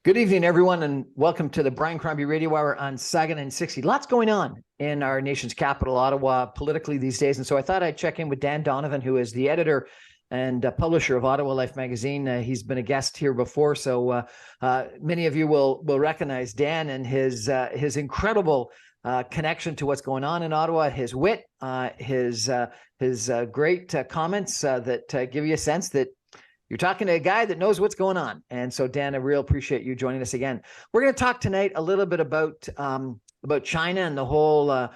Good evening, everyone, and welcome to the Brian Crombie Radio Hour on Sagan and 60. Lots going on in our nation's capital, Ottawa, politically these days. And so I thought I'd check in with Dan Donovan, who is the editor and publisher of Ottawa Life magazine. He's been a guest here before, so many of you will recognize Dan and his incredible connection to what's going on in Ottawa, his wit, his great comments that give you a sense that you're talking to a guy that knows what's going on. And so, Dan, I really appreciate you joining us again. We're going to talk tonight a little bit about China and the whole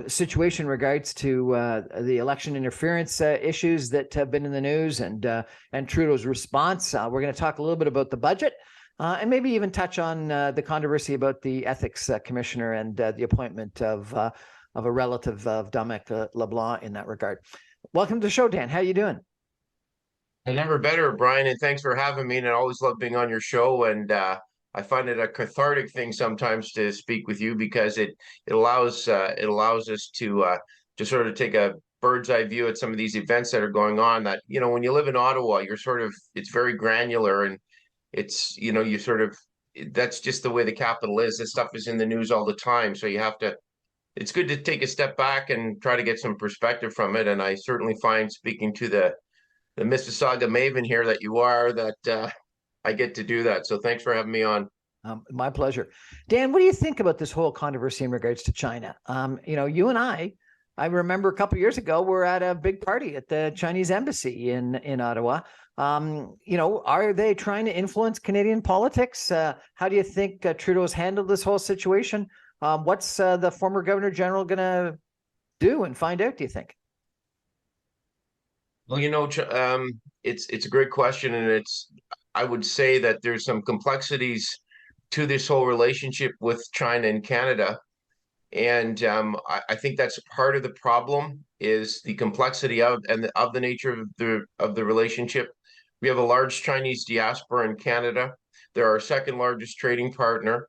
situation in regards to the election interference issues that have been in the news and Trudeau's response. We're going to talk a little bit about the budget and maybe even touch on the controversy about the ethics commissioner and the appointment of a relative of Dominic LeBlanc in that regard. Welcome to the show, Dan. How you doing? And never better, Brian, and thanks for having me. And I always love being on your show. And I find it a cathartic thing sometimes to speak with you because it allows us to sort of take a bird's eye view at some of these events that are going on. That when you live in Ottawa, it's very granular, and it's you sort of that's just the way the capital is. This stuff is in the news all the time, so you have to. It's good to take a step back and try to get some perspective from it. And I certainly find speaking to the Mississauga maven here that you are, that I get to do that. So thanks for having me on. My pleasure. Dan, what do you think about this whole controversy in regards to China? You and I remember a couple of years ago, we're at a big party at the Chinese embassy in Ottawa. Are they trying to influence Canadian politics? How do you think Trudeau's handled this whole situation? What's the former Governor General going to do and find out, do you think? Well, it's a great question, and I would say that there's some complexities to this whole relationship with China and Canada, and I think that's part of the problem is the complexity of the nature of the relationship. We have a large Chinese diaspora in Canada. They're our second largest trading partner.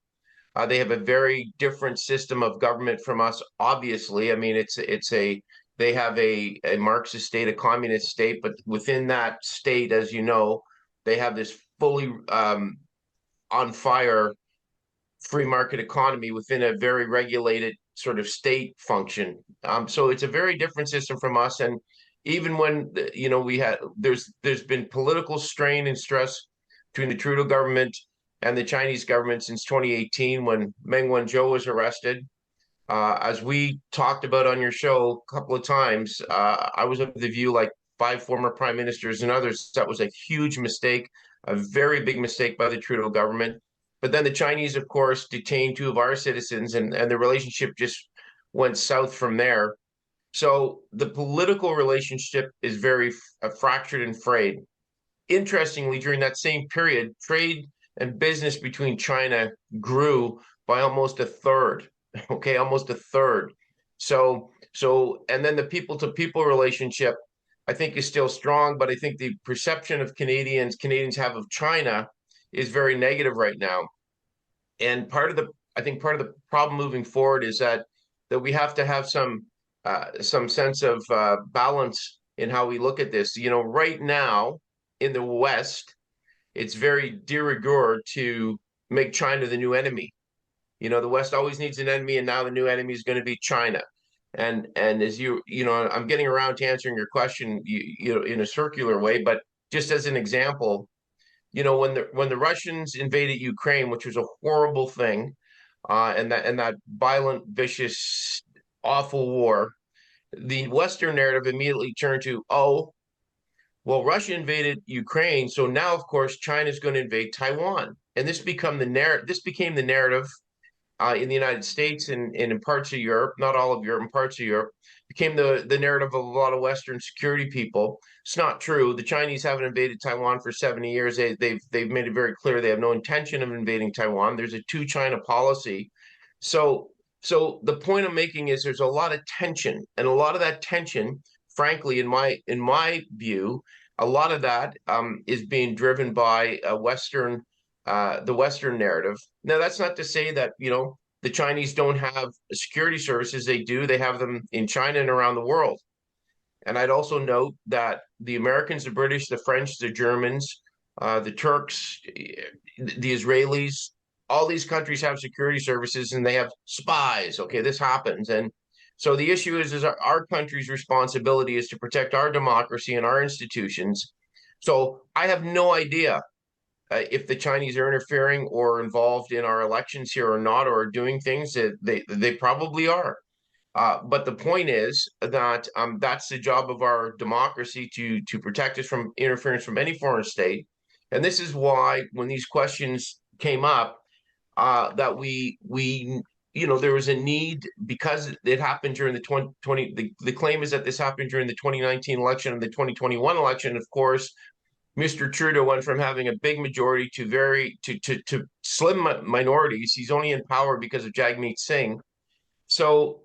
They have a very different system of government from us. Obviously, I mean they have a Marxist state, a communist state, but within that state, as you know, they have this fully on fire free market economy within a very regulated sort of state function. So it's a very different system from us. And even when there's been political strain and stress between the Trudeau government and the Chinese government since 2018 when Meng Wanzhou was arrested. As we talked about on your show a couple of times, I was of the view, like 5 former prime ministers and others, that was a huge mistake, a very big mistake by the Trudeau government. But then the Chinese, of course, detained 2 of our citizens, and the relationship just went south from there. So the political relationship is very fractured and frayed. Interestingly, during that same period, trade and business between China grew by almost a third. Okay, almost a third. So, and then the people to people relationship, I think, is still strong, but I think the perception of Canadians have of China is very negative right now. And I think part of the problem moving forward is that we have to have some sense of balance in how we look at this. Right now in the West, it's very de rigueur to make China the new enemy. The West always needs an enemy, and now the new enemy is going to be China. And as I'm getting around to answering your question, in a circular way, but just as an example, when the Russians invaded Ukraine, which was a horrible thing, and that violent, vicious, awful war, the Western narrative immediately turned to, oh, well, Russia invaded Ukraine, so now, of course, China's going to invade Taiwan, and this became the narrative in the United States and in parts of Europe, not all of Europe, in parts of Europe, became the narrative of a lot of Western security people. It's not true. The Chinese haven't invaded Taiwan for 70 years. They've made it very clear they have no intention of invading Taiwan. There's a 2-China policy. So the point I'm making is there's a lot of tension, and a lot of that tension, frankly, in my view, a lot of that is being driven by the Western narrative. Now, that's not to say that, the Chinese don't have security services. They do. They have them in China and around the world. And I'd also note that the Americans, the British, the French, the Germans, the Turks, the Israelis. All these countries have security services and they have spies. Okay, this happens. And so the issue is our country's responsibility is to protect our democracy and our institutions. So I have no idea if the Chinese are interfering or involved in our elections here or not, or doing things that they probably are. But the point is that that's the job of our democracy to protect us from interference from any foreign state. And this is why when these questions came up, that we there was a need because it happened during the 2020. The claim is that this happened during the 2019 election and the 2021 election. Of course, Mr. Trudeau went from having a big majority to slim minorities. He's only in power because of Jagmeet Singh. So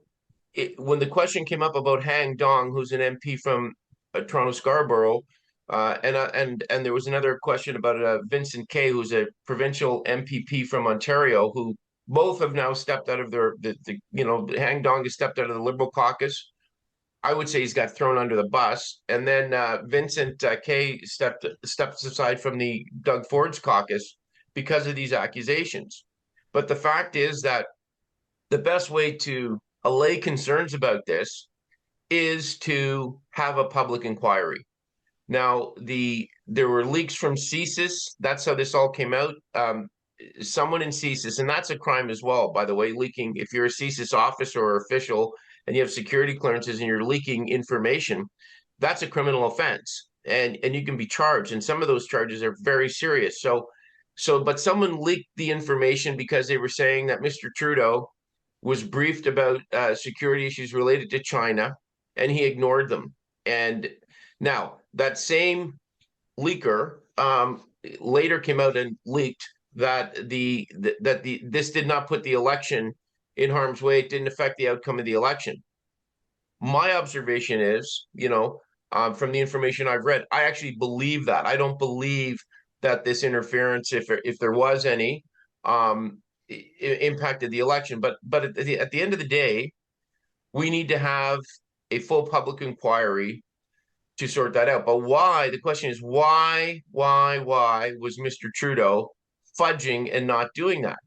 when the question came up about Hang Dong, who's an MP from Toronto Scarborough, and there was another question about Vincent Kay, who's a provincial MPP from Ontario, who both have now stepped out of Hang Dong has stepped out of the Liberal caucus. I would say he's got thrown under the bus, and then Vincent Kay steps aside from the Doug Ford's caucus because of these accusations. But the fact is that the best way to allay concerns about this is to have a public inquiry. Now, there were leaks from CSIS. That's how this all came out. Someone in CSIS, and that's a crime as well, by the way, leaking. If you're a CSIS officer or official and you have security clearances and you're leaking information, that's a criminal offense, and you can be charged. And some of those charges are very serious. But someone leaked the information because they were saying that Mr. Trudeau was briefed about security issues related to China, and he ignored them. And now that same leaker later came out and leaked that this did not put the election in harm's way. It didn't affect the outcome of the election. My observation is, from the information I've read, I actually believe that. I don't believe that this interference, if there was any, impacted the election. But at the end of the day, we need to have a full public inquiry to sort that out. But why? The question is why was Mr. Trudeau fudging and not doing that?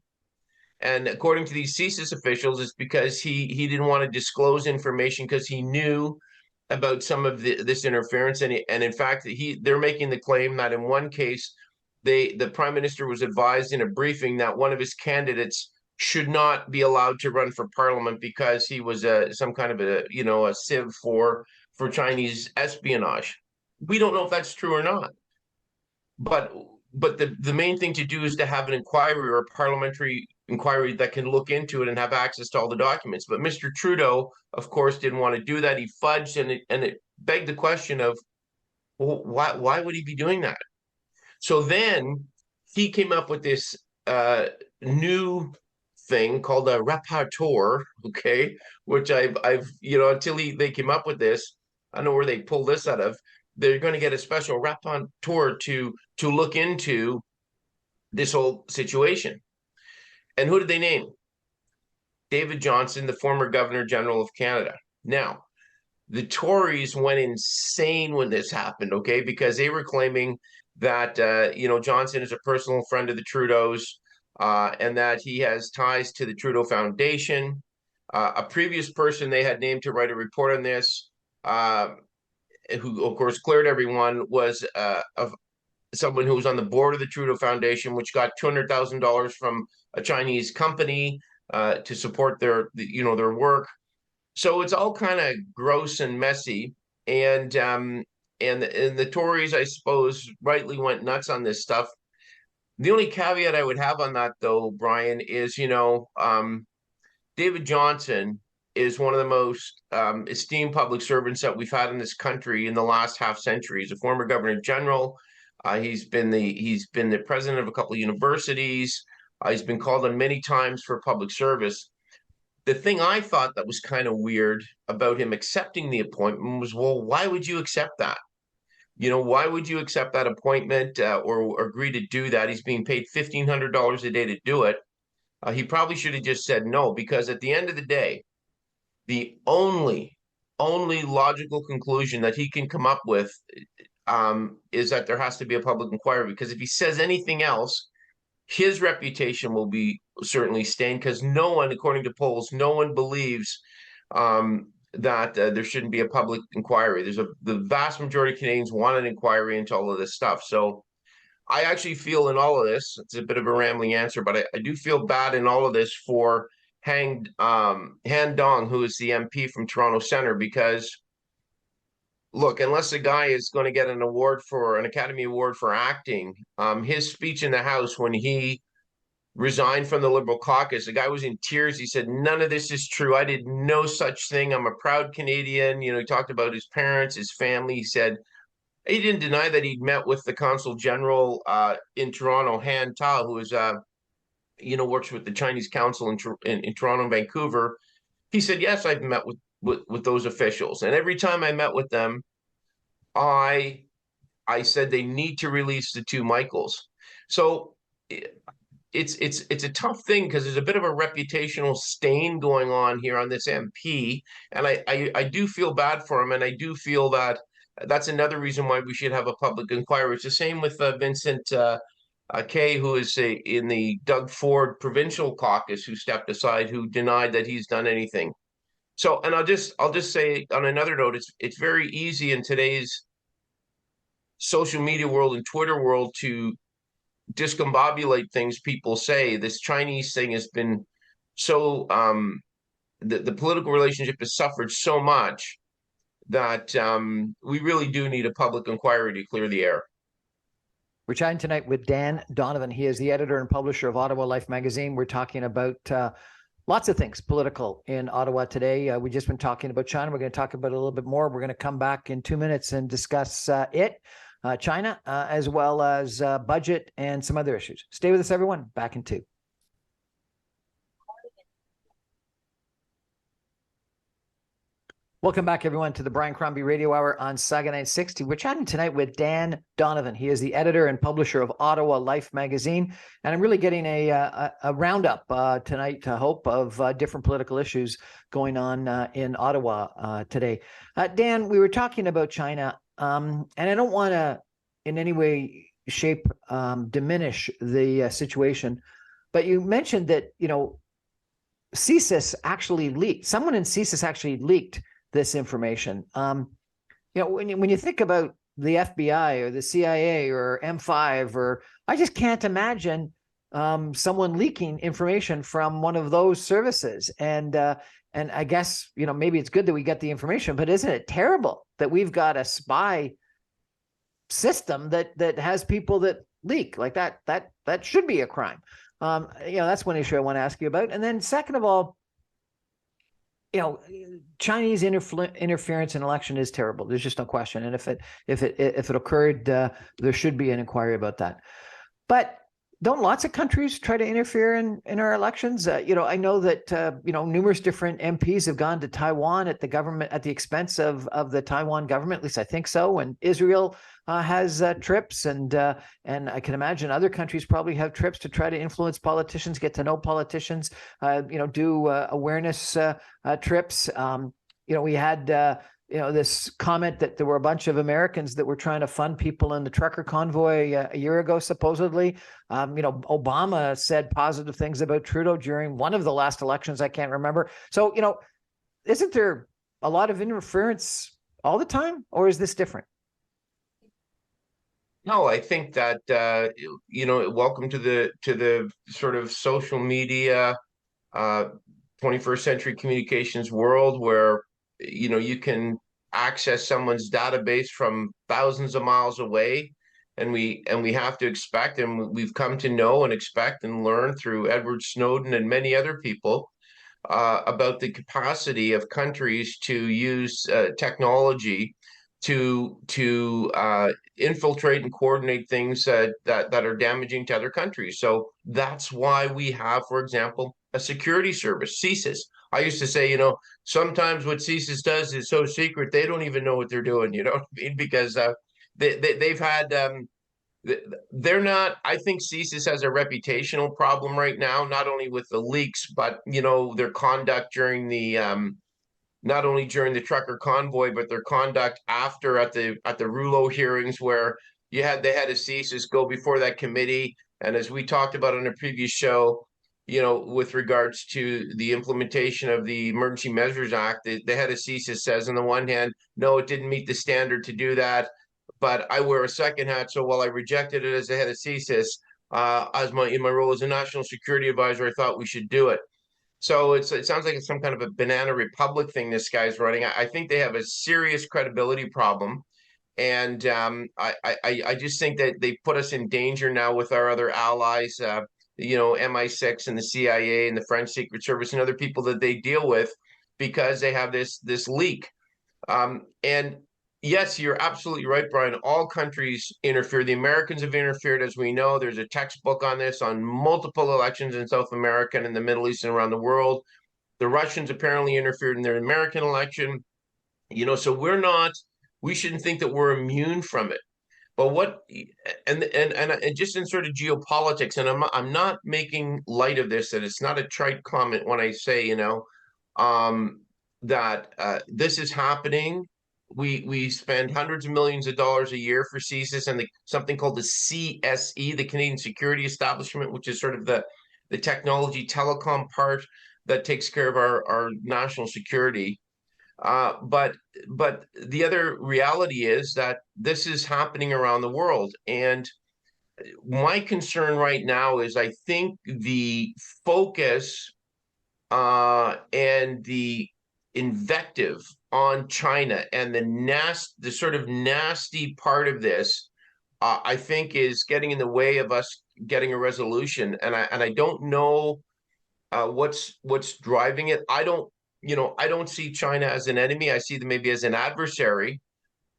And according to these CSIS officials, it's because he didn't want to disclose information because he knew about some of this interference. And in fact, they're making the claim that in one case, the prime minister was advised in a briefing that one of his candidates should not be allowed to run for parliament because he was some kind of a sieve for Chinese espionage. We don't know if that's true or not. But the main thing to do is to have an inquiry or a parliamentary inquiry that can look into it and have access to all the documents. But Mr. Trudeau, of course, didn't want to do that. He fudged, and it begged the question of, well, why would he be doing that? So then he came up with this new thing called a rapporteur, okay, which I've until they came up with this, I don't know where they pulled this out of. They're going to get a special rapporteur to look into this whole situation. And who did they name? David Johnston, the former Governor General of Canada. Now, the Tories went insane when this happened, okay, because they were claiming that Johnston is a personal friend of the Trudeaus, and that he has ties to the Trudeau Foundation. A previous person they had named to write a report on this, who of course cleared everyone, was of someone who was on the board of the Trudeau Foundation, which got $200,000 from a Chinese company to support their work. So it's all kind of gross and messy, and the Tories, I suppose, rightly went nuts on this stuff. The only caveat I would have on that, though, Brian, is David Johnston is one of the most esteemed public servants that we've had in this country in the last half century. He's a former Governor General. He's been the president of a couple of universities. He's been called on many times for public service. The thing I thought that was kind of weird about him accepting the appointment was, well, why would you accept that? Why would you accept that appointment or agree to do that? He's being paid $1,500 a day to do it. He probably should have just said no, because at the end of the day, the only logical conclusion that he can come up with is that there has to be a public inquiry, because if he says anything else, his reputation will be certainly stained, because no one, according to polls, no one believes that there shouldn't be a public inquiry. The vast majority of Canadians want an inquiry into all of this stuff. So I actually feel in all of this, it's a bit of a rambling answer, but I do feel bad in all of this for Han Dong, who is the MP from Toronto Centre, because look, unless the guy is going to get an Academy Award for acting, his speech in the House when he resigned from the Liberal caucus, the guy was in tears. He said, "None of this is true. I did no such thing. I'm a proud Canadian." You know, he talked about his parents, his family. He said he didn't deny that he'd met with the Consul General in Toronto, Han Ta, who is works with the Chinese Council in Toronto and Vancouver. He said, "Yes, I've met with those officials, and every time I met with them, I I said they need to release the two Michaels." So it's a tough thing, because there's a bit of a reputational stain going on here on this MP, and I do feel bad for him, and I do feel that that's another reason why we should have a public inquiry. It's the same with Vincent Kay, who is in the Doug Ford provincial caucus, who stepped aside, who denied that he's done anything. So, and I'll just say on another note, it's very easy in today's social media world and Twitter world to discombobulate things people say. This Chinese thing has been so the political relationship has suffered so much that we really do need a public inquiry to clear the air. We're chatting tonight with Dan Donovan. He is the editor and publisher of Ottawa Life magazine. We're talking about lots of things political in Ottawa today. We've just been talking about China. We're going to talk about it a little bit more. We're going to come back in 2 minutes and discuss China, as well as budget and some other issues. Stay with us, everyone. Back in 2. Welcome back, everyone, to the Brian Crombie Radio Hour on Saga 960. We're chatting tonight with Dan Donovan. He is the editor and publisher of Ottawa Life magazine, and I'm really getting a roundup tonight, I hope, of different political issues going on in Ottawa today. Dan, we were talking about China, and I don't want to in any way, shape, diminish the situation, but you mentioned that, CSIS actually leaked. Someone in CSIS actually leaked this information. When you think about the FBI or the CIA or M5, or I just can't imagine someone leaking information from one of those services. And I guess, maybe it's good that we get the information, but isn't it terrible that we've got a spy system that has people that leak like that? That should be a crime. That's one issue I want to ask you about. And then second of all, Chinese interference in election is terrible. There's just no question. And if it occurred, there should be an inquiry about that. But don't lots of countries try to interfere in our elections? I know that numerous different MPs have gone to Taiwan at the expense of the Taiwan government. At least I think so. And Israel has trips, and I can imagine other countries probably have trips to try to influence politicians, get to know politicians, do awareness trips. We had this comment that there were a bunch of Americans that were trying to fund people in the trucker convoy a year ago, supposedly. Obama said positive things about Trudeau during one of the last elections. I can't remember. So, isn't there a lot of interference all the time, or is this different? No, I think that welcome to the sort of social media 21st century communications world, where you can access someone's database from thousands of miles away, and we have to expect, and we've come to know and expect and learn through Edward Snowden and many other people about the capacity of countries to use technology to infiltrate and coordinate things that are damaging to other countries. So that's why we have, for example, a security service, CSIS. I used to say, sometimes what CSIS does is so secret they don't even know what they're doing. You know what I mean? Because they've had they're not. I think CSIS has a reputational problem right now, not only with the leaks, but their conduct during the not only during the trucker convoy, but their conduct after at the Rouleau hearings, where you had the head of CSIS go before that committee. And as we talked about on a previous show, with regards to the implementation of the Emergency Measures Act, the head of CSIS says, on the one hand, no, it didn't meet the standard to do that, but I wear a second hat. So while I rejected it as the head of CSIS, in my role as a national security advisor, I thought we should do it. So it sounds like it's some kind of a banana republic thing this guy's running. I think they have a serious credibility problem. And I just think that they put us in danger now with our other allies, MI6 and the CIA and the French Secret Service and other people that they deal with, because they have this leak. And yes, you're absolutely right, Brian. All countries interfere. The Americans have interfered, as we know. There's a textbook on this on multiple elections in South America and in the Middle East and around the world. The Russians apparently interfered in their American election. So we shouldn't think that we're immune from it. But and just in sort of geopolitics, and I'm not making light of this, and it's not a trite comment when I say, that this is happening. We spend hundreds of millions of dollars a year for CSIS and something called the CSE, the Canadian Security Establishment, which is sort of the technology telecom part that takes care of our national security. But the other reality is that this is happening around the world. And my concern right now is I think the focus and the invective on China and the sort of nasty part of this, I think is getting in the way of us getting a resolution. And I don't know what's driving it. I don't see China as an enemy. I see them maybe as an adversary,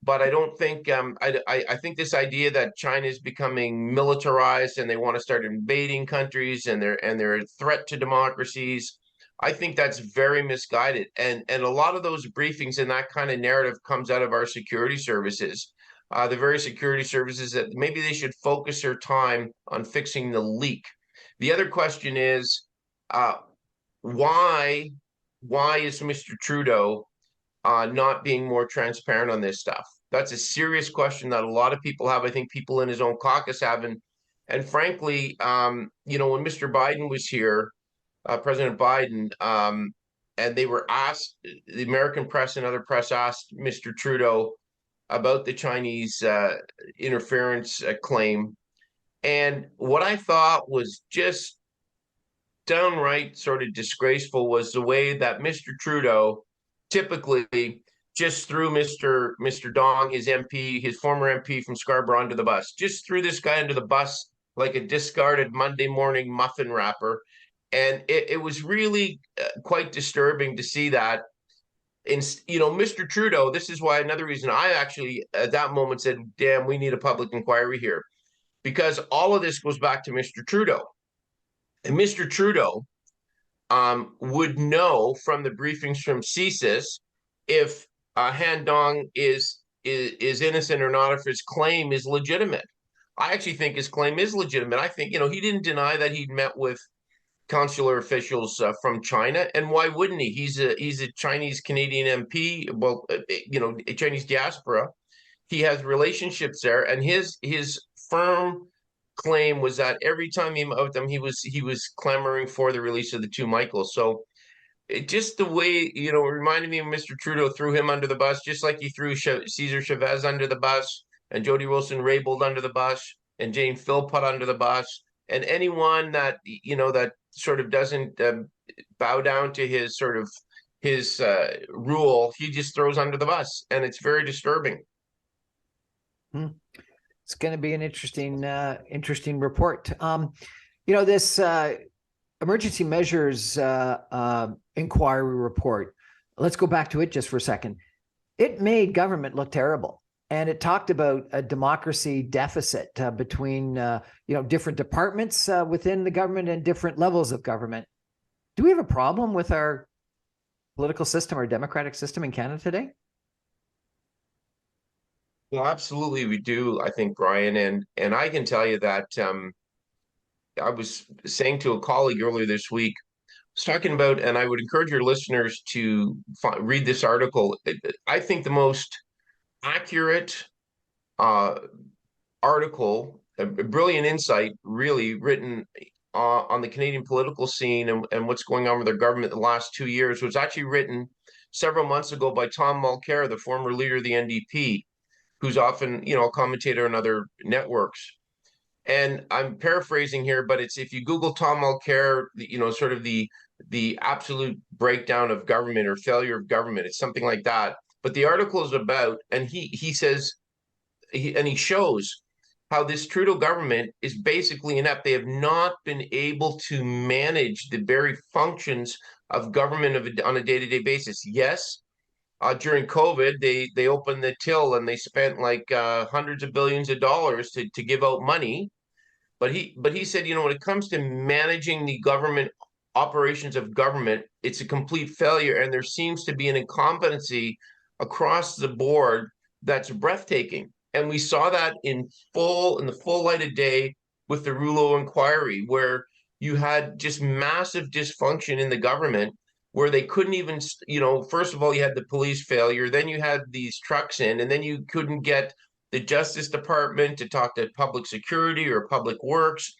but I don't think I think this idea that China is becoming militarized and they want to start invading countries and they're a threat to democracies. I think that's very misguided. And a lot of those briefings and that kind of narrative comes out of our security services. The very security services that maybe they should focus their time on fixing the leak. The other question is, why is Mr. Trudeau not being more transparent on this stuff? That's a serious question that a lot of people have. I think people in his own caucus have. And frankly, when Mr. Biden was here, President Biden, and they were asked, the American press and other press asked Mr. Trudeau about the Chinese interference claim. And what I thought was just downright sort of disgraceful was the way that Mr. Trudeau typically just threw Mr. Dong, his MP, his former MP from Scarborough, under the bus. Just threw this guy under the bus like a discarded Monday morning muffin wrapper. And it was really quite disturbing to see that. Mr. Trudeau, this is why another reason I actually at that moment said, damn, we need a public inquiry here. Because all of this goes back to Mr. Trudeau. And Mr. Trudeau would know from the briefings from CSIS if Han Dong is innocent or not, if his claim is legitimate. I actually think his claim is legitimate. I think, he didn't deny that he'd met with consular officials from China, and why wouldn't he? He's a Chinese Canadian MP, well, a Chinese diaspora. He has relationships there, and his firm claim was that every time he met with them, he was clamoring for the release of the two Michaels. So just the way, it reminded me of Mr. Trudeau threw him under the bus, just like he threw Cesar Chavez under the bus and Jody Wilson-Raybould under the bus and Jane Philpott under the bus, and anyone that that sort of doesn't bow down to his rule, he just throws under the bus, and it's very disturbing. It's going to be an interesting report. This emergency measures inquiry report. Let's go back to it just for a second. It made government look terrible. And it talked about a democracy deficit between, different departments within the government and different levels of government. Do we have a problem with our political system, our democratic system in Canada today? Well, absolutely, we do, I think, Brian. And I can tell you that I was saying to a colleague earlier this week, was talking about, and I would encourage your listeners to read this article. I think the most accurate uh, article, a brilliant insight, really written on the Canadian political scene and what's going on with their government the last 2 years was actually written several months ago by Tom Mulcair, the former leader of the NDP, who's often, a commentator on other networks. And I'm paraphrasing here, but it's if you Google Tom Mulcair, sort of the absolute breakdown of government or failure of government, it's something like that. But the article is about, and he says, he shows how this Trudeau government is basically inept. They have not been able to manage the very functions of government on a day-to-day basis. Yes, during COVID, they opened the till and they spent like hundreds of billions of dollars to give out money. But he said, when it comes to managing the government operations of government, it's a complete failure, and there seems to be an incompetency across the board that's breathtaking. And we saw that in the full light of day with the Rouleau inquiry, where you had just massive dysfunction in the government, where they couldn't even, first of all, you had the police failure, then you had these trucks in, and then you couldn't get the Justice Department to talk to public security or public works.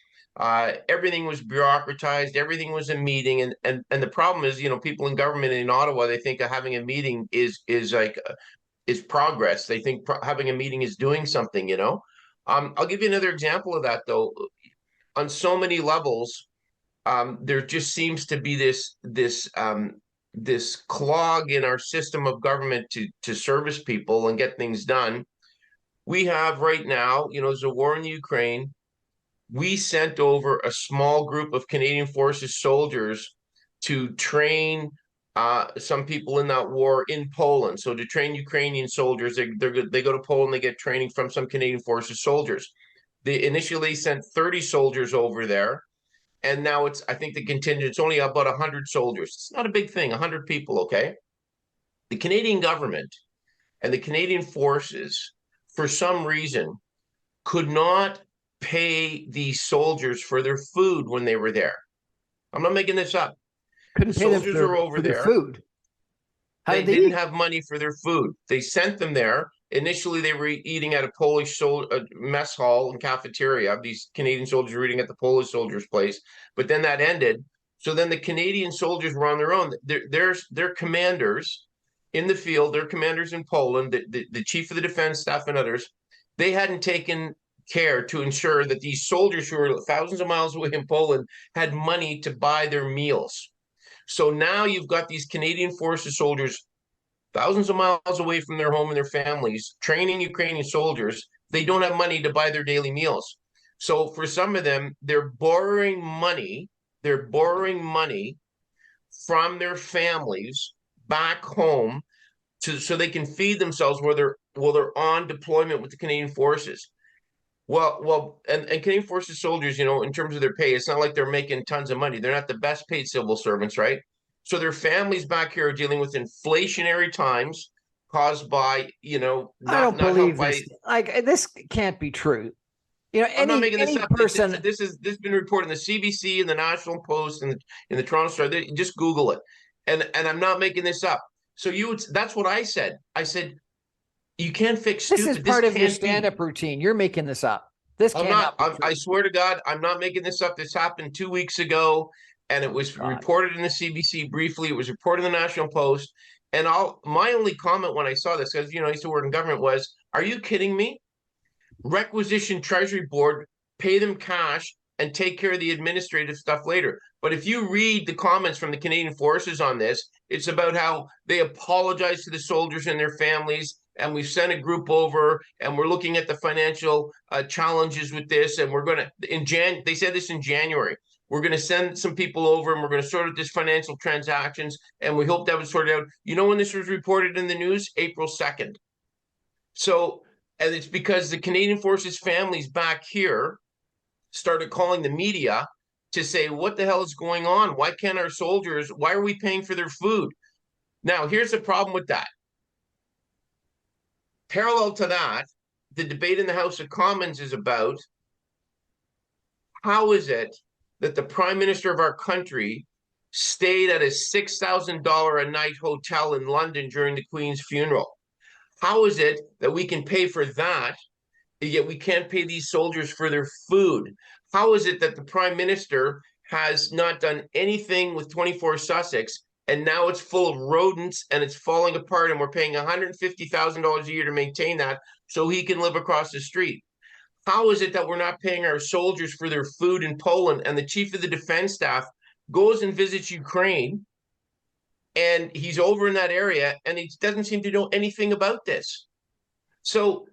Everything was bureaucratized. Everything was a meeting, and the problem is, people in government in Ottawa, they think having a meeting is progress. They think having a meeting is doing something. I'll give you another example of that, though. On so many levels, there just seems to be this clog in our system of government to service people and get things done. We have right now, there's a war in the Ukraine. We sent over a small group of Canadian Forces soldiers to train some people in that war in Poland. So to train Ukrainian soldiers, they go to Poland, they get training from some Canadian Forces soldiers. They initially sent 30 soldiers over there. And now I think the contingent's only about 100 soldiers. It's not a big thing, 100 people, okay? The Canadian government and the Canadian Forces, for some reason, could not pay these soldiers for their food when they were there. I'm not making this up. Couldn't pay them for their food. How they didn't have money for their food. They sent them there. Initially, they were eating at a Polish mess hall and cafeteria. These Canadian soldiers were eating at the Polish soldiers' place. But then that ended. So then the Canadian soldiers were on their own. They're commanders in the field. They're commanders in Poland, the chief of the defense staff and others. They hadn't taken care to ensure that these soldiers who were thousands of miles away in Poland had money to buy their meals. So now you've got these Canadian Forces soldiers thousands of miles away from their home and their families, training Ukrainian soldiers. They don't have money to buy their daily meals. So for some of them, they're borrowing money. They're borrowing money from their families back home so they can feed themselves while they're on deployment with the Canadian Forces. And Canadian Forces soldiers, in terms of their pay, it's not like they're making tons of money. They're not the best paid civil servants, right? So their families back here are dealing with inflationary times caused by, I don't believe this. Like, this can't be true. I'm not making this up. Person... This has been reported in the CBC and the National Post and in the Toronto Star. Just Google it, and I'm not making this up. So that's what I said. I said, you can't fix stupid. This is part of your stand-up routine. You're making this up. I swear to God, I'm not making this up. This happened 2 weeks ago, and it was reported in the CBC briefly. It was reported in the National Post. And my only comment when I saw this, because I used to work in government, was, "Are you kidding me? Requisition Treasury Board, pay them cash, and take care of the administrative stuff later." But if you read the comments from the Canadian Forces on this, it's about how they apologize to the soldiers and their families, and we've sent a group over, and we're looking at the financial challenges with this, and we're going to, they said this in January, we're going to send some people over, and we're going to sort out this financial transactions, and we hope that was sorted out. When this was reported in the news? April 2nd. So, and it's because the Canadian Forces families back here started calling the media to say, what the hell is going on? Why can't our soldiers, why are we paying for their food? Now, here's the problem with that. Parallel to that, the debate in the House of Commons is about how is it that the Prime Minister of our country stayed at a $6,000 a night hotel in London during the Queen's funeral. How is it that we can pay for that, yet we can't pay these soldiers for their food? How is it that the Prime Minister has not done anything with 24 Sussex, and now it's full of rodents and it's falling apart, and we're paying $150,000 a year to maintain that so he can live across the street? How is it that we're not paying our soldiers for their food in Poland, and the chief of the defense staff goes and visits Ukraine, and he's over in that area and he doesn't seem to know anything about this? So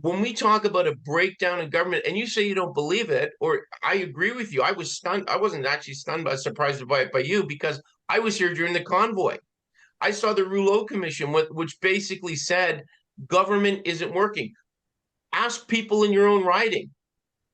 when we talk about a breakdown in government, and you say you don't believe it, or I agree with you, I was stunned. I wasn't actually stunned, but surprised by it by you, because I was here during the convoy. I saw the Rouleau Commission, which basically said government isn't working. Ask people in your own riding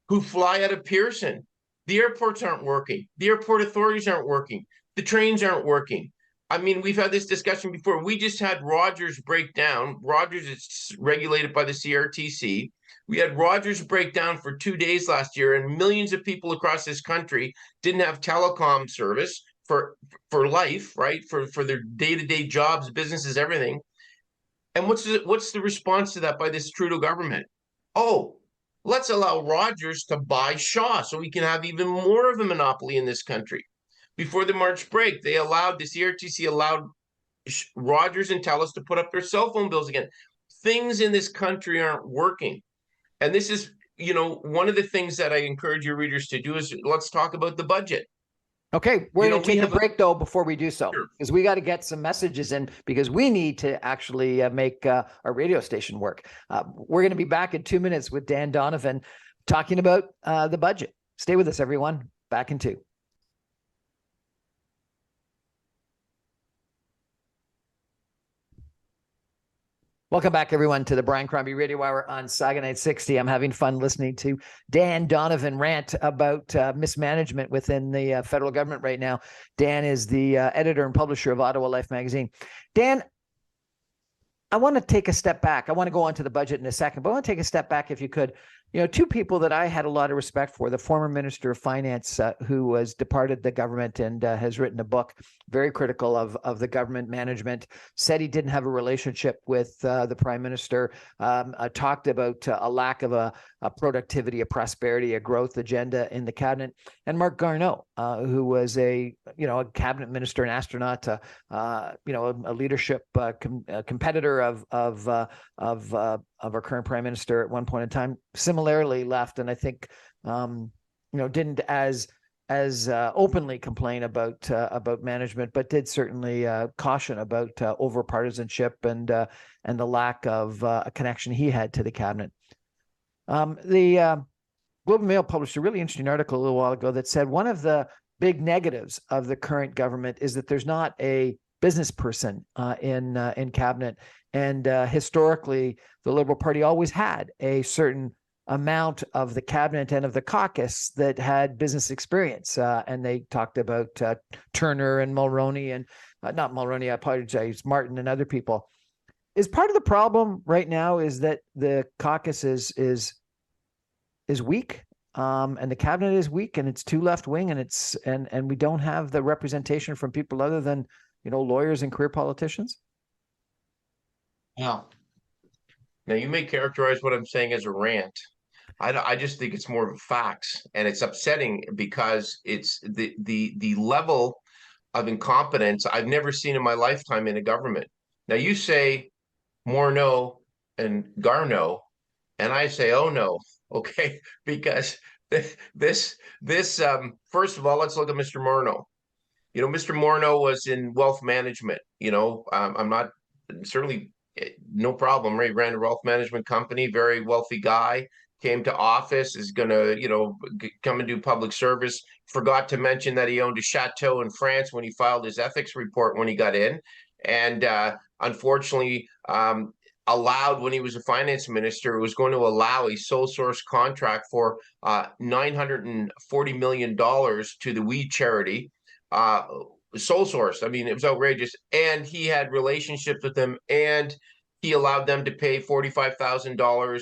who fly out of Pearson. The airports aren't working. The airport authorities aren't working. The trains aren't working. I mean, we've had this discussion before. We just had Rogers break down. Rogers is regulated by the CRTC. We had Rogers break down for 2 days last year, and millions of people across this country didn't have telecom service for life, right? For their day-to-day jobs, businesses, everything. And what's the response to that by this Trudeau government? Oh, let's allow Rogers to buy Shaw so we can have even more of a monopoly in this country. Before the March break, the CRTC allowed Rogers and TELUS to put up their cell phone bills again. Things in this country aren't working. And this is, one of the things that I encourage your readers to do is let's talk about the budget. Okay, we're going to take a break, though, before we do so, because we got to get some messages in, because we need to actually make our radio station work. We're going to be back in 2 minutes with Dan Donovan talking about the budget. Stay with us, everyone. Back in 2. Welcome back, everyone, to the Brian Crombie Radio Hour on Saga Night 60. I'm having fun listening to Dan Donovan rant about mismanagement within the federal government right now. Dan is the editor and publisher of Ottawa Life magazine. Dan, I want to take a step back. I want to go on to the budget in a second, but I want to take a step back, if you could. Two people that I had a lot of respect for: the former Minister of Finance, who has departed the government and has written a book very critical of the government management, said he didn't have a relationship with the Prime Minister, talked about a lack of a productivity, a prosperity, a growth agenda in the cabinet. And Mark Garneau, who was a cabinet minister, an astronaut, a leadership competitor of our current Prime Minister at one point in time, similarly left, and I think didn't as openly complain about management, but did certainly caution about over partisanship and the lack of a connection he had to the cabinet. The Globe and Mail published a really interesting article a little while ago that said one of the big negatives of the current government is that there's not a business person in cabinet. And historically, the Liberal Party always had a certain amount of the cabinet and of the caucus that had business experience. And they talked about Turner and Mulroney, and not Mulroney, I apologize, Martin and other people. Is part of the problem right now is that the caucus is weak, and the cabinet is weak, and it's too left wing, and we don't have the representation from people other than lawyers and career politicians? Yeah. Now, you may characterize what I'm saying as a rant. I just think it's more of facts, and it's upsetting because it's the level of incompetence I've never seen in my lifetime in a government. Now, you say Morneau and Garneau, and I say, oh no, okay, because this first of all, let's look at Mr. Morneau. Mr. Morneau was in wealth management. I'm not certainly no problem, right? Ran a wealth management company, very wealthy guy, came to office, is going to, come and do public service. Forgot to mention that he owned a chateau in France when he filed his ethics report when he got in. And unfortunately, allowed, when he was a finance minister, it was going to allow a sole source contract for $940 million to the We Charity. Sole source. I mean, it was outrageous. And he had relationships with them, and he allowed them to pay $45,000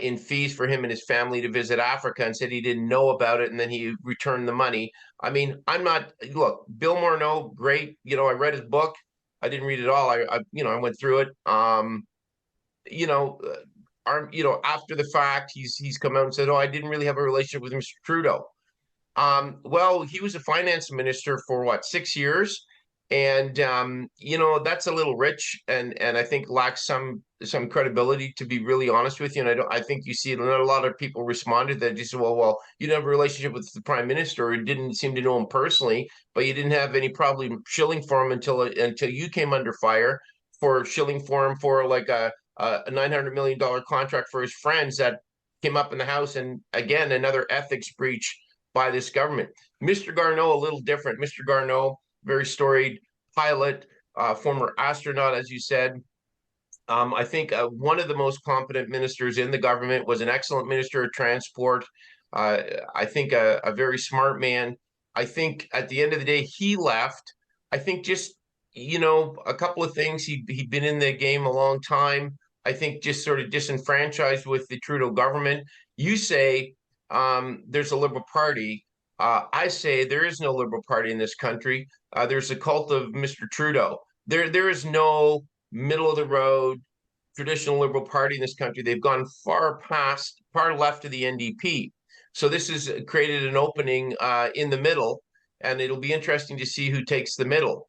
in fees for him and his family to visit Africa, and said he didn't know about it, and then he returned the money. I mean, I'm not, look, Bill Morneau, great. I read his book. I didn't read it all. I went through it. You know, after the fact, he's come out and said, "Oh, I didn't really have a relationship with Mr. Trudeau." Well, he was a finance minister for what, 6 years, and that's a little rich, and I think lacks some credibility, to be really honest with you. And I think you see a lot of people responded that just said, well, you didn't have a relationship with the prime minister, or didn't seem to know him personally, but you didn't have any problem shilling for him until you came under fire for shilling for him for like a $900 million contract for his friends that came up in the House, and again another ethics breach by this government. Mr. Garneau, a little different. Mr. Garneau, very storied pilot, former astronaut, as you said. I think one of the most competent ministers in the government, was an excellent minister of transport. I think a very smart man. I think at the end of the day, he left. I think just, a couple of things. He'd been in the game a long time. I think just sort of disenfranchised with the Trudeau government. You say there's a Liberal Party. I say there is no Liberal Party in this country. There's a cult of Mr. Trudeau. There is no middle of the road traditional Liberal Party in this country. They've gone far left of the NDP. So this has created an opening in the middle, and it'll be interesting to see who takes the middle.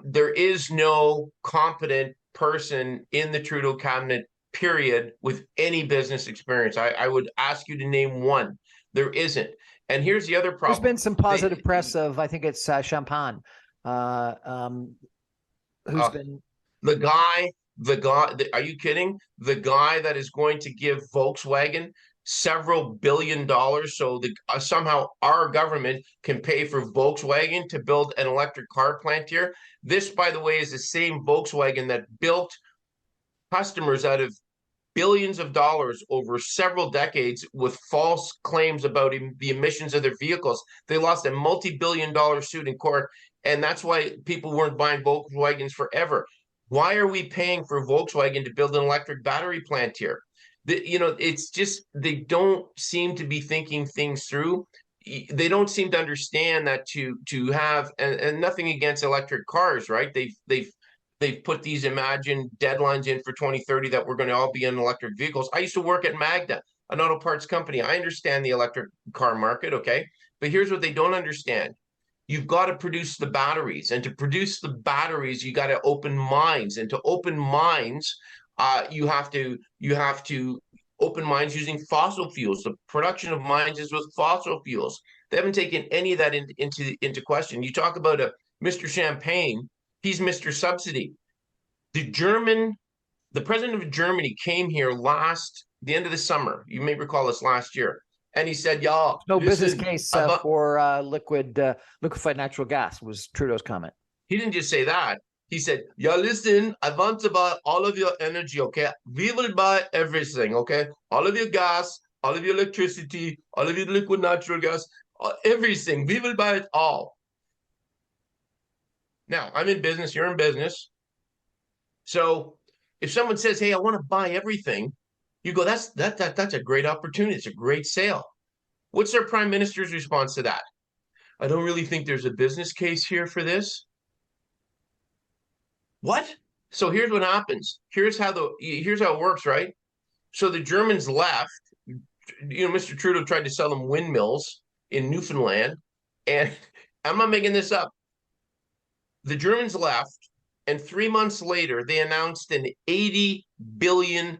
There is no competent person in the Trudeau cabinet, period, with any business experience. I would ask you to name one. There isn't. And here's the other problem. There's been some positive press of, I think it's Champagne, who's been the guy. Are you kidding? The guy that is going to give Volkswagen several $billions so somehow our government can pay for Volkswagen to build an electric car plant here. This, by the way, is the same Volkswagen that built customers out of billions of dollars over several decades with false claims about the emissions of their vehicles. They lost a multi-billion-dollar suit in court, and that's why people weren't buying Volkswagens forever. Why are we paying for Volkswagen to build an electric battery plant here? It's just, they don't seem to be thinking things through. They don't seem to understand that to have, and nothing against electric cars, right? They've put these imagined deadlines in for 2030 that we're going to all be in electric vehicles. I used to work at Magna, an auto parts company. I understand the electric car market, okay? But here's what they don't understand. You've got to produce the batteries, and to produce the batteries, you got to open mines, and to open mines, you have to open mines using fossil fuels. The production of mines is with fossil fuels. They haven't taken any of that into question. You talk about Mr. Champagne, he's Mr. Subsidy. The president of Germany came here the end of the summer. You may recall this last year. And he said, "Yeah, no business case for liquefied natural gas," was Trudeau's comment. He didn't just say that. He said, "Yeah, listen, I want to buy all of your energy, okay? We will buy everything, okay? All of your gas, all of your electricity, all of your liquid natural gas, everything. We will buy it all." Now, I'm in business, you're in business. So if someone says, "Hey, I want to buy everything," you go, that's a great opportunity. It's a great sale. What's our prime minister's response to that? "I don't really think there's a business case here for this." What? So here's what happens. Here's how it works, right? So the Germans left. Mr. Trudeau tried to sell them windmills in Newfoundland, and I'm not making this up. The Germans left, and 3 months later, they announced an $80 billion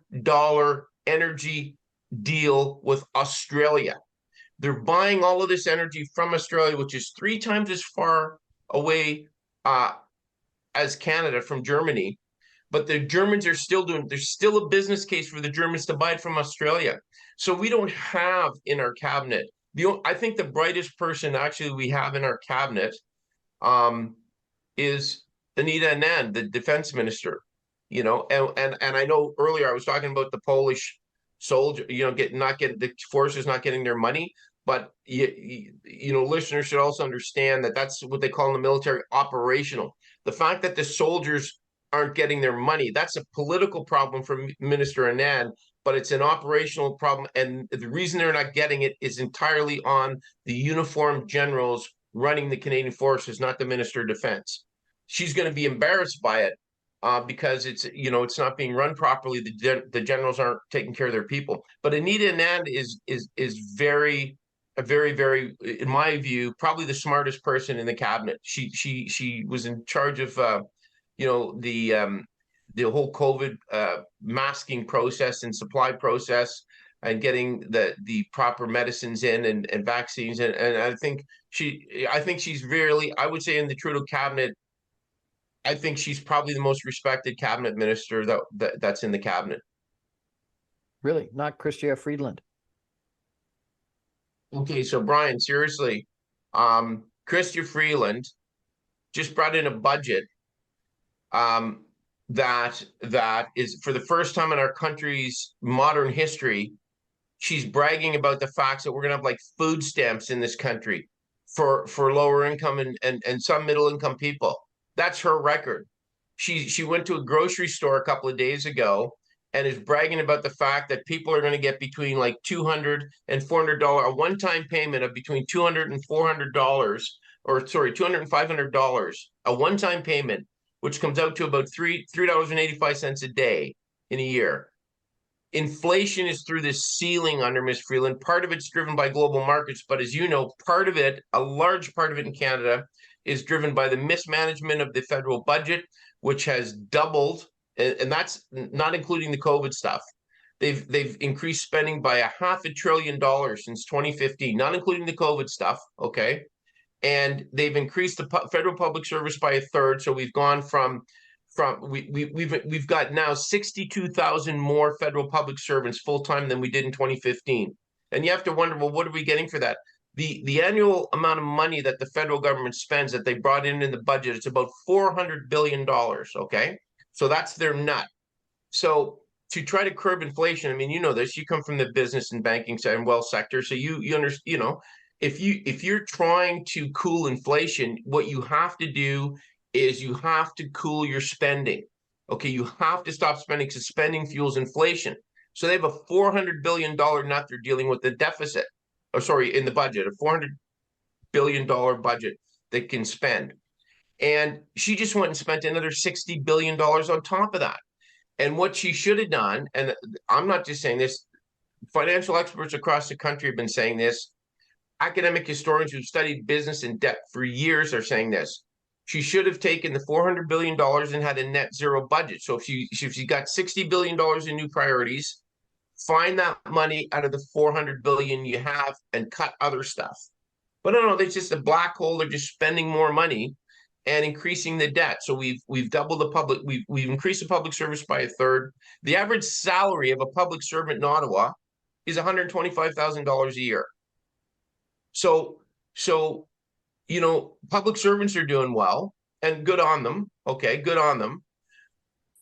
energy deal with Australia. They're buying all of this energy from Australia, which is 3 times as far away as Canada from Germany. But the Germans are there's still a business case for the Germans to buy it from Australia. So we don't have in our cabinet, I think the brightest person actually we have in our cabinet is Anita Anand, the defense minister. And I know earlier I was talking about the Polish soldier, the forces not getting their money, but listeners should also understand that that's what they call in the military operational. The fact that the soldiers aren't getting their money. That's a political problem for Minister Anand, but it's an operational problem. And the reason they're not getting it is entirely on the uniformed generals running the Canadian Forces, not the Minister of Defense. She's going to be embarrassed by it because it's not being run properly. The generals aren't taking care of their people. But Anita Anand is very, in my view, probably the smartest person in the cabinet. She was in charge of the whole COVID masking process and supply process and getting the proper medicines in and vaccines. And I think she's really, I would say in the Trudeau cabinet, I think she's probably the most respected cabinet minister that's in the cabinet. Really? Not Chrystia Freeland? Okay, so Brian, seriously, Chrystia Freeland just brought in a budget that is, for the first time in our country's modern history, she's bragging about the facts that we're going to have like food stamps in this country for lower income and some middle income people. That's her record. She went to a grocery store a couple of days ago and is bragging about the fact that people are going to get between like $200 and $400, a one-time payment of between $200 and $400, or sorry, $200 and $500, a one-time payment, which comes out to about $3.85 a day in a year. Inflation is through this ceiling under Ms. Freeland. Part of it's driven by global markets, but as you know, part of it, a large part of it in Canada, is driven by the mismanagement of the federal budget, which has doubled, and that's not including the COVID stuff. They've increased spending by $500 billion since 2015, not including the COVID stuff, okay? And they've increased the federal public service by a third. So we've gone we've got now 62,000 more federal public servants full-time than we did in 2015. And you have to wonder, well, what are we getting for that? The annual amount of money that the federal government spends that they brought in the budget, it's about $400 billion, okay? So that's their nut. So to try to curb inflation, I mean, you know this, you come from the business and banking and wealth sector, so you understand, if you're trying to cool inflation, what you have to do is you have to cool your spending. Okay, you have to stop spending because spending fuels inflation. So they have a $400 billion nut they're dealing with the deficit, or sorry, in the budget, a $400 billion budget they can spend. And she just went and spent another $60 billion on top of that. And what she should have done, and I'm not just saying this, financial experts across the country have been saying this, academic historians who've studied business in depth for years are saying this. She should have taken the $400 billion and had a net zero budget. So if she got $60 billion in new priorities, find that money out of the $400 billion you have and cut other stuff. But no, there's just a black hole. They're just spending more money and increasing the debt. So we've doubled the public, we've increased the public service by a third. The average salary of a public servant in Ottawa is $125,000 a year. So public servants are doing well, and good on them. Okay, good on them.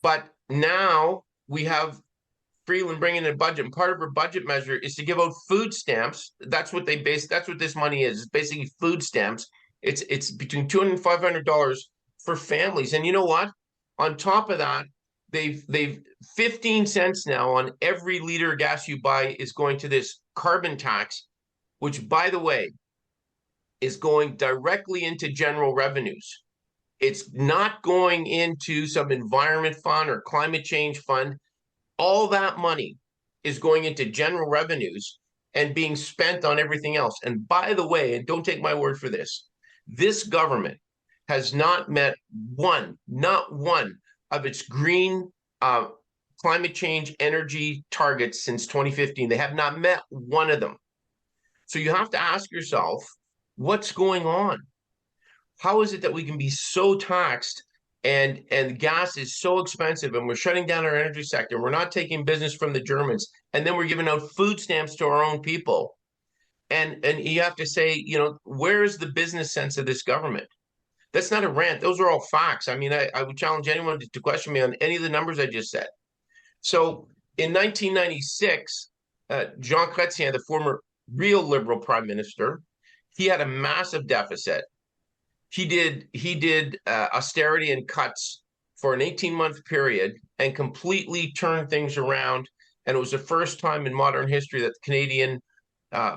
But now we have Freeland bringing in a budget, and part of her budget measure is to give out food stamps. That's what this money is. It's basically food stamps. It's between $200 and $500 for families. And you know what? On top of that, they've 15 cents now on every liter of gas you buy is going to this carbon tax, which, by the way, is going directly into general revenues. It's not going into some environment fund or climate change fund. All that money is going into general revenues and being spent on everything else. And by the way, and don't take my word for this government has not met not one of its green climate change energy targets since 2015. They have not met one of them. So you have to ask yourself, what's going on? How is it that we can be so taxed and gas is so expensive and we're shutting down our energy sector? We're not taking business from the Germans, and then we're giving out food stamps to our own people. And you have to say, where is the business sense of this government? That's not a rant. Those are all facts. I mean, I would challenge anyone to question me on any of the numbers I just said. So in 1996, Jean Chrétien, the former real Liberal prime minister, he had a massive deficit. He did austerity and cuts for an 18-month period and completely turned things around. And it was the first time in modern history that the Canadian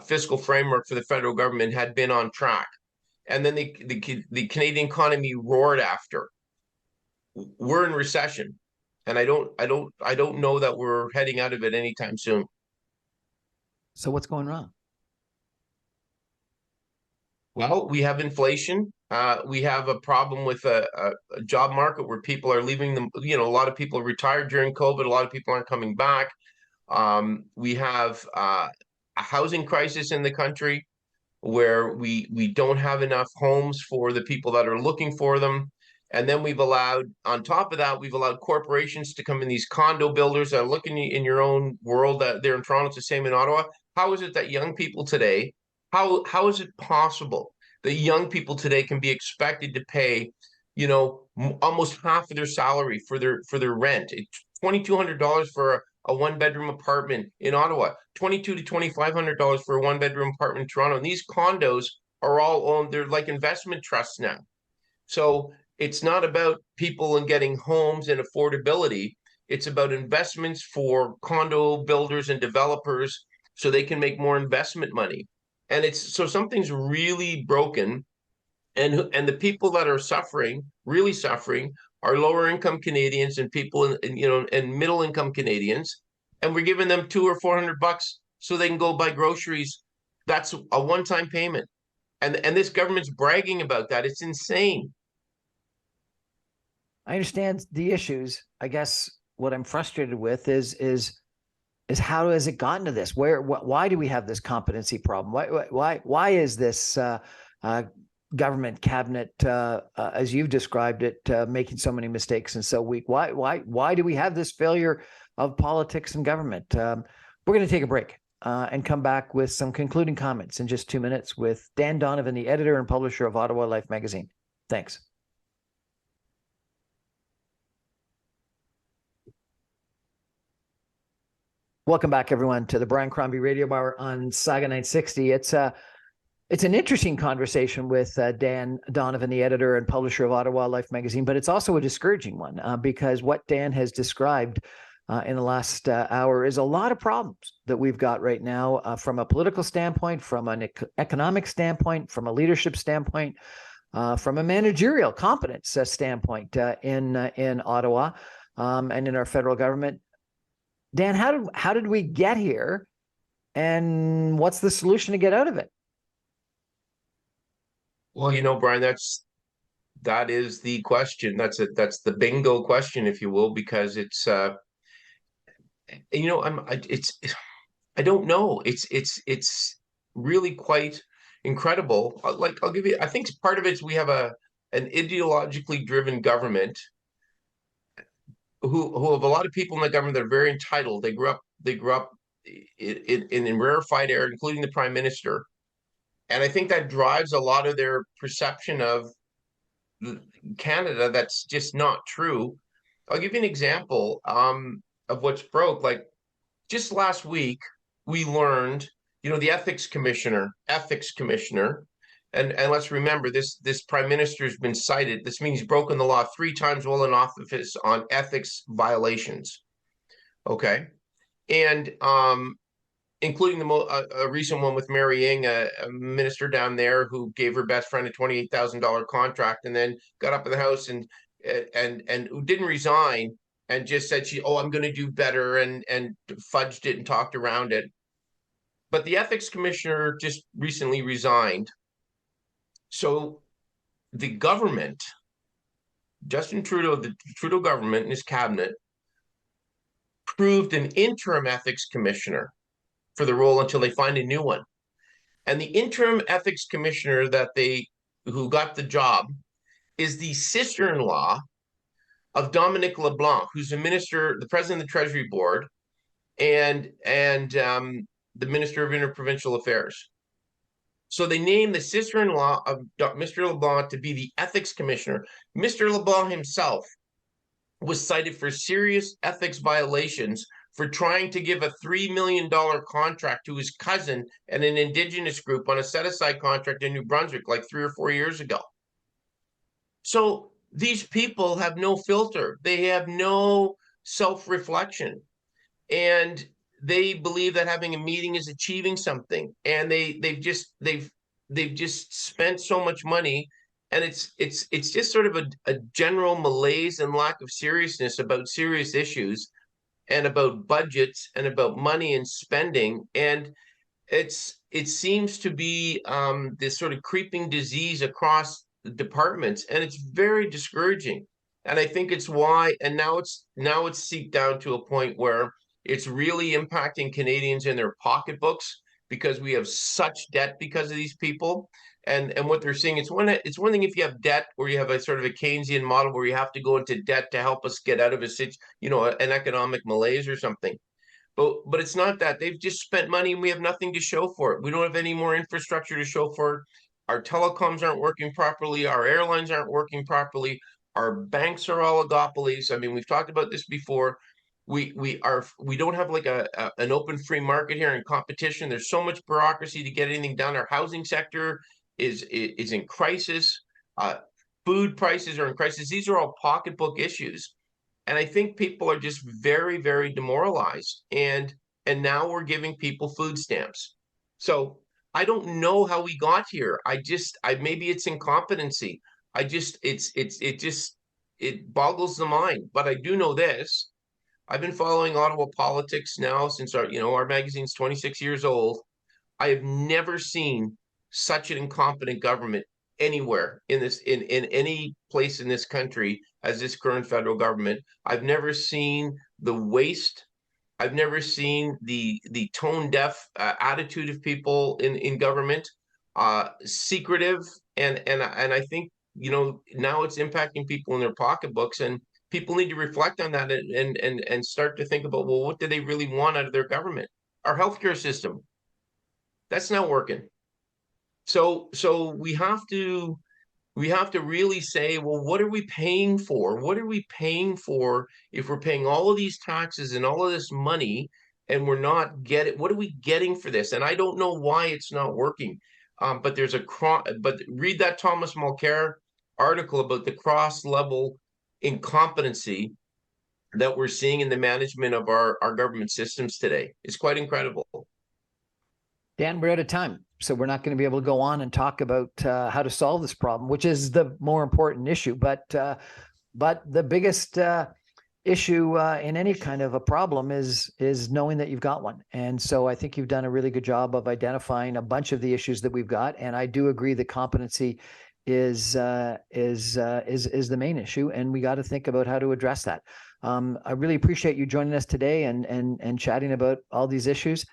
fiscal framework for the federal government had been on track. And then the Canadian economy roared after. We're in recession, and I don't know that we're heading out of it anytime soon. So what's going wrong? Well, we have inflation. We have a problem with a job market where people are leaving them. You know, a lot of people retired during COVID. A lot of people aren't coming back. We have a housing crisis in the country where we don't have enough homes for the people that are looking for them. And then we've allowed, on top of that, we've allowed corporations to come in, these condo builders that are looking in your own world, that there in Toronto, it's the same in Ottawa. How is it that young people today, how is it possible that young people today can be expected to pay, you know, almost half of their salary for their rent? It's $2,200 for a one-bedroom apartment in Ottawa, $2,200 to $2,500 for a one-bedroom apartment in Toronto. And these condos are all owned, they're like investment trusts now. So it's not about people and getting homes and affordability. It's about investments for condo builders and developers so they can make more investment money. And it's so something's really broken. And the people that are suffering, really suffering, are lower income Canadians and people and middle income Canadians. And we're giving them $200 or $400 so they can go buy groceries. That's a one-time payment. And this government's bragging about that. It's insane. I understand the issues. I guess what I'm frustrated with is how has it gotten to this? Why do we have this competency problem? Why is this government cabinet, as you've described it, making so many mistakes and so weak? Why do we have this failure of politics and government? We're going to take a break and come back with some concluding comments in just 2 minutes with Dan Donovan, the editor and publisher of Ottawa Life magazine. Thanks. Welcome back, everyone, to the Brian Crombie Radio Hour on Saga 960. It's an interesting conversation with Dan Donovan, the editor and publisher of Ottawa Life magazine, but it's also a discouraging one because what Dan has described in the last hour is a lot of problems that we've got right now from a political standpoint, from an economic standpoint, from a leadership standpoint, from a managerial competence standpoint in Ottawa and in our federal government. Dan, how did we get here, and what's the solution to get out of it? Well, you know, Brian, that is the question. That's the bingo question, if you will, because it's I don't know. It's really quite incredible. Like I'll give you, I think part of it is we have an ideologically driven government who have a lot of people in the government that are very entitled. They grew up in rarefied air, including the prime minister. And I think that drives a lot of their perception of Canada that's just not true. I'll give you an example of what's broke. Like just last week, we learned, you know, the ethics commissioner, and let's remember this prime minister has been cited. This means he's broken the law 3 times while in office on ethics violations. Okay, and including a recent one with Mary Ng, a minister down there who gave her best friend a $28,000 contract and then got up in the House and who didn't resign and just said I'm going to do better and fudged it and talked around it. But the ethics commissioner just recently resigned. So the government, Justin Trudeau, the Trudeau government and his cabinet approved an interim ethics commissioner for the role until they find a new one. And the interim ethics commissioner who got the job is the sister-in-law of Dominic LeBlanc, who's the president of the Treasury Board, and the Minister of Interprovincial Affairs. So they named the sister-in-law of Mr. LeBlanc to be the ethics commissioner. Mr. LeBlanc himself was cited for serious ethics violations for trying to give a $3 million contract to his cousin and an Indigenous group on a set-aside contract in New Brunswick like 3 or 4 years ago. So these people have no filter. They have no self-reflection, and they believe that having a meeting is achieving something, and they've just spent so much money, and it's just sort of a general malaise and lack of seriousness about serious issues and about budgets and about money and spending. And it seems to be this sort of creeping disease across the departments, and it's very discouraging. And I think it's why, and now it's seeped down to a point where it's really impacting Canadians in their pocketbooks, because we have such debt because of these people. And what they're seeing, it's one thing if you have debt, or you have a sort of a Keynesian model where you have to go into debt to help us get out of an economic malaise or something. But it's not that. They've just spent money and we have nothing to show for it. We don't have any more infrastructure to show for it. Our telecoms aren't working properly. Our airlines aren't working properly. Our banks are oligopolies. I mean, we've talked about this before. We don't have like an open free market here and competition. There's so much bureaucracy to get anything done. Our housing sector is in crisis. Food prices are in crisis. These are all pocketbook issues. And I think people are just very, very demoralized. And now we're giving people food stamps. So I don't know how we got here. Maybe it's incompetency. It boggles the mind. But I do know this. I've been following Ottawa politics now since our magazine's 26 years old. I have never seen such an incompetent government anywhere in any place in this country as this current federal government. I've never seen the waste. I've never seen the tone deaf attitude of people in government, secretive, and I think now it's impacting people in their pocketbooks, and people need to reflect on that and start to think about, well, what do they really want out of their government? Our healthcare system, that's not working. So we have to really say, well, what are we paying for? What are we paying for if we're paying all of these taxes and all of this money and we're not getting, what are we getting for this? And I don't know why it's not working. But read that Thomas Mulcair article about the cross-level incompetency that we're seeing in the management of our government systems today. It's quite incredible. Dan, we're out of time, so we're not going to be able to go on and talk about how to solve this problem, which is the more important issue. But the biggest issue in any kind of a problem is knowing that you've got one. And so I think you've done a really good job of identifying a bunch of the issues that we've got. And I do agree that competency is the main issue, and we got to think about how to address that. I really appreciate you joining us today and chatting about all these issues.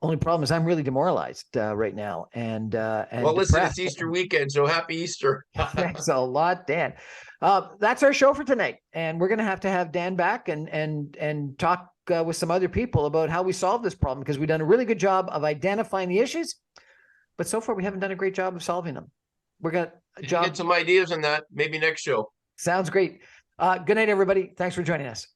Only problem is I'm really demoralized right now. And well, listen, it's Easter weekend, so happy Easter. Thanks a lot, Dan. That's our show for tonight, and we're going to have Dan back and talk with some other people about how we solve this problem, because we've done a really good job of identifying the issues, but so far we haven't done a great job of solving them. We're going to get some ideas on that maybe next show. Sounds great. Good night, everybody. Thanks for joining us.